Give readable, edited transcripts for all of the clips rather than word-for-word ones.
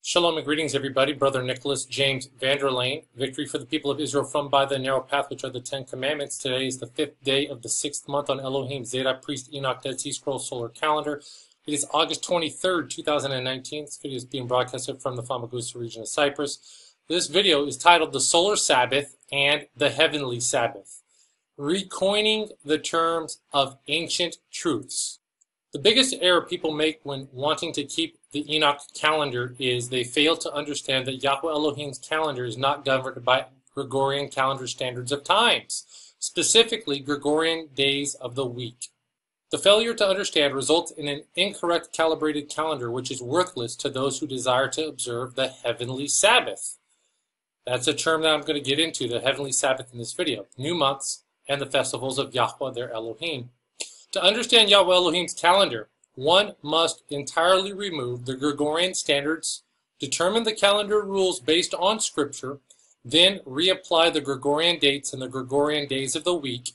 Shalom and greetings, everybody. Brother Nicholas James Vanderlane. Victory for the people of Israel from by the narrow path, which are the Ten Commandments. Today is the 5th day of the 6th month on Elohim Zeta Priest Enoch Dead Sea Scroll Solar Calendar. It is August 23rd, 2019. This video is being broadcasted from the Famagusta region of Cyprus. This video is titled The Solar Sabbath and the Heavenly Sabbath, recoining the terms of ancient truths. The biggest error people make when wanting to keep the Enoch calendar is they fail to understand that Yahweh Elohim's calendar is not governed by Gregorian calendar standards of times, specifically Gregorian days of the week. The failure to understand results in an incorrect calibrated calendar, which is worthless to those who desire to observe the Heavenly Sabbath. That's a term that I'm going to get into, the Heavenly Sabbath, in this video. New months and the festivals of Yahweh their Elohim. To understand Yahweh Elohim's calendar, one must entirely remove the Gregorian standards, determine the calendar rules based on Scripture, then reapply the Gregorian dates and the Gregorian days of the week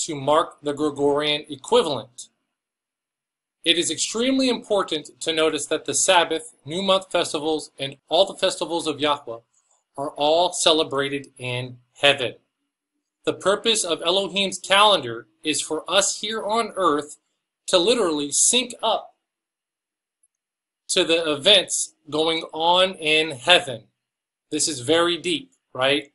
to mark the Gregorian equivalent. It is extremely important to notice that the Sabbath, new month festivals, and all the festivals of Yahweh are all celebrated in heaven. The purpose of Elohim's calendar is for us here on earth to literally sync up to the events going on in heaven. This is very deep, right?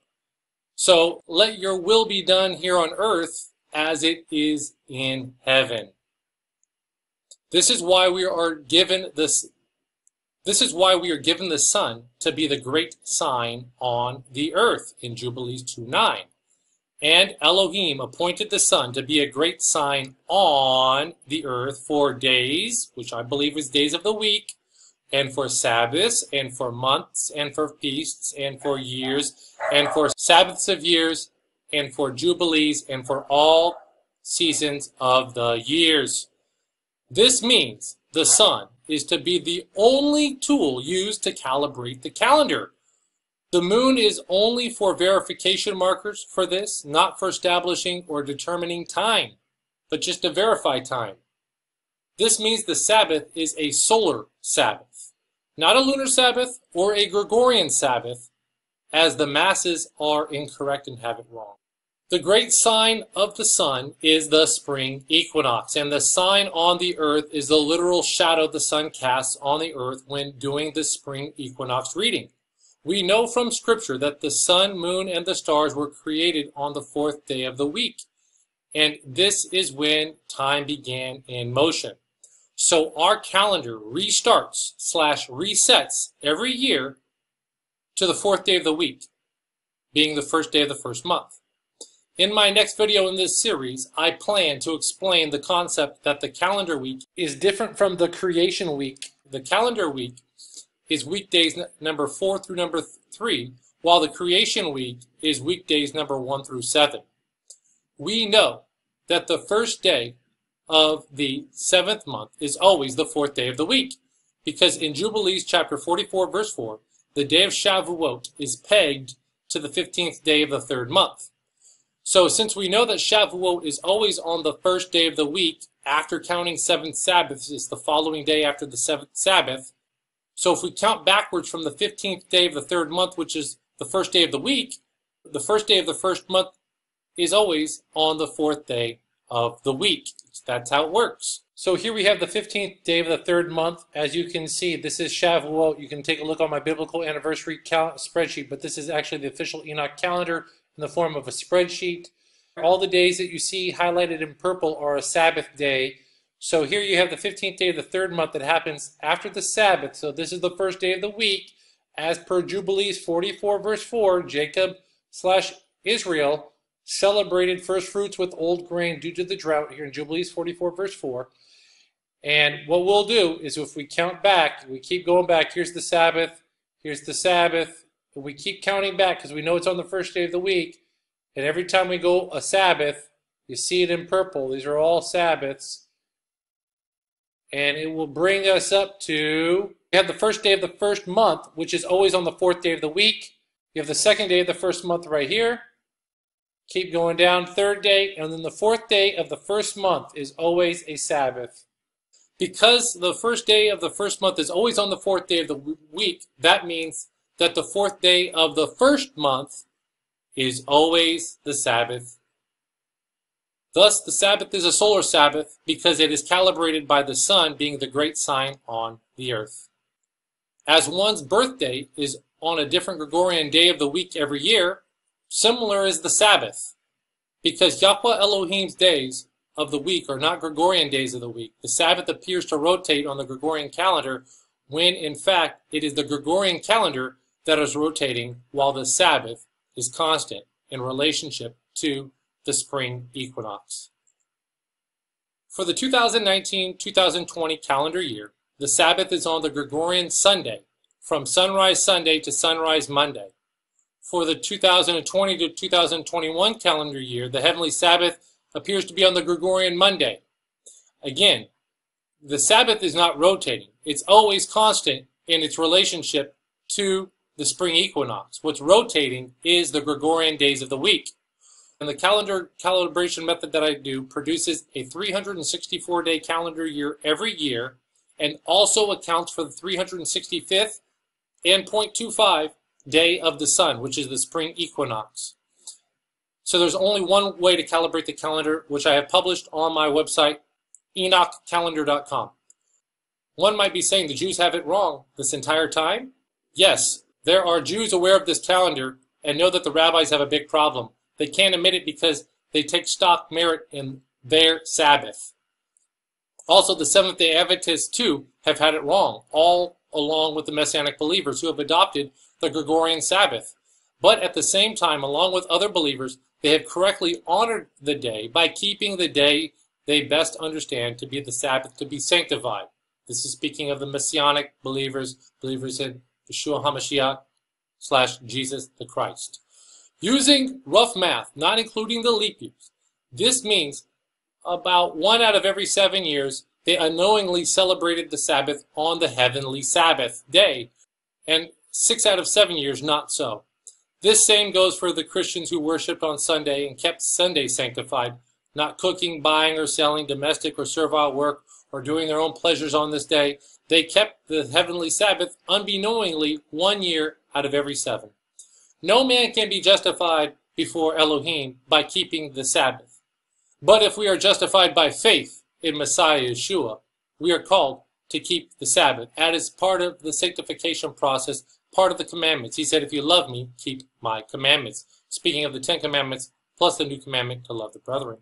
So let your will be done here on earth as it is in heaven. This is why we are given this. This is why we are given the sun to be the great sign on the earth in Jubilees 2:9. And Elohim appointed the sun to be a great sign on the earth for days, which I believe is days of the week, and for Sabbaths, and for months, and for feasts, and for years, and for Sabbaths of years, and for jubilees, and for all seasons of the years. This means the sun is to be the only tool used to calibrate the calendar. The moon is only for verification markers for this, not for establishing or determining time, but just to verify time. This means the Sabbath is a solar Sabbath, not a lunar Sabbath or a Gregorian Sabbath, as the masses are incorrect and have it wrong. The great sign of the sun is the spring equinox, and the sign on the earth is the literal shadow the sun casts on the earth when doing the spring equinox reading. We know from Scripture that the sun, moon, and the stars were created on the 4th day of the week. And this is when time began in motion. So our calendar restarts/resets every year to the 4th day of the week, being the first day of the first month. In my next video in this series, I plan to explain the concept that the calendar week is different from the creation week. The calendar week is weekdays number 4 through number 3, while the creation week is weekdays number 1 through 7. We know that the first day of the 7th month is always the 4th day of the week, because in Jubilees chapter 44, verse 4, the day of Shavuot is pegged to the 15th day of the 3rd month. So since we know that Shavuot is always on the first day of the week, after counting 7 Sabbaths is the following day after the 7th Sabbath, so if we count backwards from the 15th day of the 3rd month, which is the first day of the week, the first day of the first month is always on the 4th day of the week. That's how it works. So here we have the 15th day of the 3rd month. As you can see, this is Shavuot. You can take a look on my biblical anniversary spreadsheet, but this is actually the official Enoch calendar in the form of a spreadsheet. All the days that you see highlighted in purple are a Sabbath day. So here you have the 15th day of the 3rd month that happens after the Sabbath. So this is the first day of the week. As per Jubilees 44 verse 4, Jacob/Israel celebrated first fruits with old grain due to the drought here in Jubilees 44 verse 4. And what we'll do is if we count back, we keep going back, here's the Sabbath, and we keep counting back because we know it's on the first day of the week. And every time we go a Sabbath, you see it in purple. These are all Sabbaths. And it will bring us up to, we have the first day of the first month, which is always on the 4th day of the week. You have the 2nd day of the first month right here. Keep going down, 3rd day, and then the 4th day of the first month is always a Sabbath. Because the first day of the first month is always on the fourth day of the week, that means that the fourth day of the first month is always the Sabbath. Thus, the Sabbath is a solar Sabbath because it is calibrated by the sun being the great sign on the earth. As one's birthday is on a different Gregorian day of the week every year, similar is the Sabbath. Because Yahweh Elohim's days of the week are not Gregorian days of the week, the Sabbath appears to rotate on the Gregorian calendar when in fact it is the Gregorian calendar that is rotating while the Sabbath is constant in relationship to the spring equinox. For the 2019-2020 calendar year, the Sabbath is on the Gregorian Sunday, from sunrise Sunday to sunrise Monday. For the 2020 to 2021 calendar year, the heavenly Sabbath appears to be on the Gregorian Monday. Again, the Sabbath is not rotating. It's always constant in its relationship to the spring equinox. What's rotating is the Gregorian days of the week. And the calendar calibration method that I do produces a 364-day calendar year every year and also accounts for the 365th and 0.25 day of the sun, which is the spring equinox. So there's only one way to calibrate the calendar, which I have published on my website, enochcalendar.com. One might be saying the Jews have it wrong this entire time. Yes, there are Jews aware of this calendar and know that the rabbis have a big problem. They can't admit it because they take stock merit in their Sabbath. Also, the Seventh-day Adventists, too, have had it wrong, all along with the Messianic believers who have adopted the Gregorian Sabbath. But at the same time, along with other believers, they have correctly honored the day by keeping the day they best understand to be the Sabbath, to be sanctified. This is speaking of the Messianic believers in Yeshua HaMashiach / Jesus the Christ. Using rough math, not including the leap years, this means about 1 out of every 7 years, they unknowingly celebrated the Sabbath on the heavenly Sabbath day, and 6 out of 7 years not so. This same goes for the Christians who worshiped on Sunday and kept Sunday sanctified, not cooking, buying, or selling, domestic or servile work, or doing their own pleasures on this day. They kept the heavenly Sabbath unbeknowingly 1 year out of every 7. No man can be justified before Elohim by keeping the Sabbath. But if we are justified by faith in Messiah Yeshua, we are called to keep the Sabbath as part of the sanctification process, part of the commandments. He said, if you love me, keep my commandments. Speaking of the 10 commandments, plus the new commandment to love the brethren.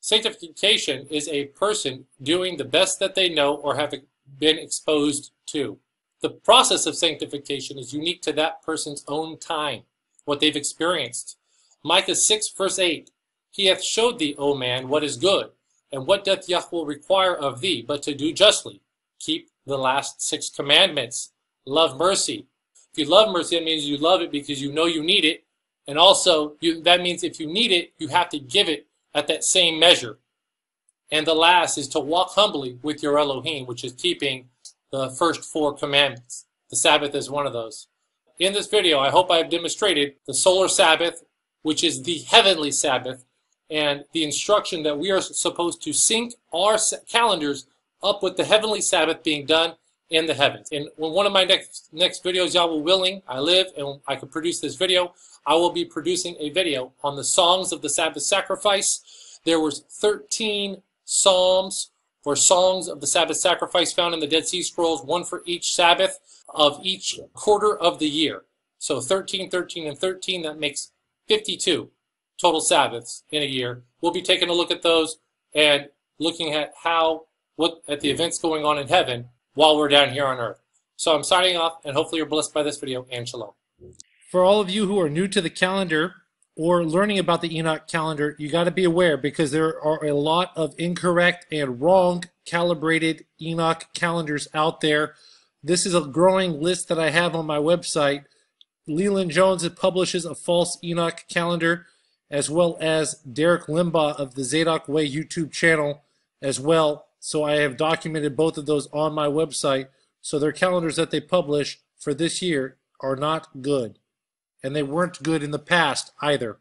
Sanctification is a person doing the best that they know or have been exposed to. The process of sanctification is unique to that person's own time, what they've experienced. Micah 6, verse 8, He hath showed thee, O man, what is good, and what doth Yahweh require of thee, but to do justly. Keep the last 6 commandments. Love mercy. If you love mercy, that means you love it because you know you need it, and also that means if you need it, you have to give it at that same measure. And the last is to walk humbly with your Elohim, which is keeping the first 4 commandments. The Sabbath is one of those. In this video, I hope I have demonstrated the solar Sabbath, which is the heavenly Sabbath, and the instruction that we are supposed to sync our calendars up with the heavenly Sabbath being done in the heavens. In one of my next videos, Yahweh willing, I live and I can produce this video, I will be producing a video on the songs of the Sabbath sacrifice. There was 13 psalms or songs of the Sabbath sacrifice found in the Dead Sea Scrolls, 1 for each Sabbath of each quarter of the year. So 13, 13, and 13, that makes 52 total Sabbaths in a year. We'll be taking a look at those and looking at at the events going on in heaven while we're down here on earth. So I'm signing off, and hopefully you're blessed by this video, and shalom. For all of you who are new to the calendar or learning about the Enoch calendar, you got to be aware because there are a lot of incorrect and wrong calibrated Enoch calendars out there. This is a growing list that I have on my website. Leland Jones publishes a false Enoch calendar, as well as Derek Limbaugh of the Zadok Way YouTube channel as well. So I have documented both of those on my website. So their calendars that they publish for this year are not good. And they weren't good in the past either.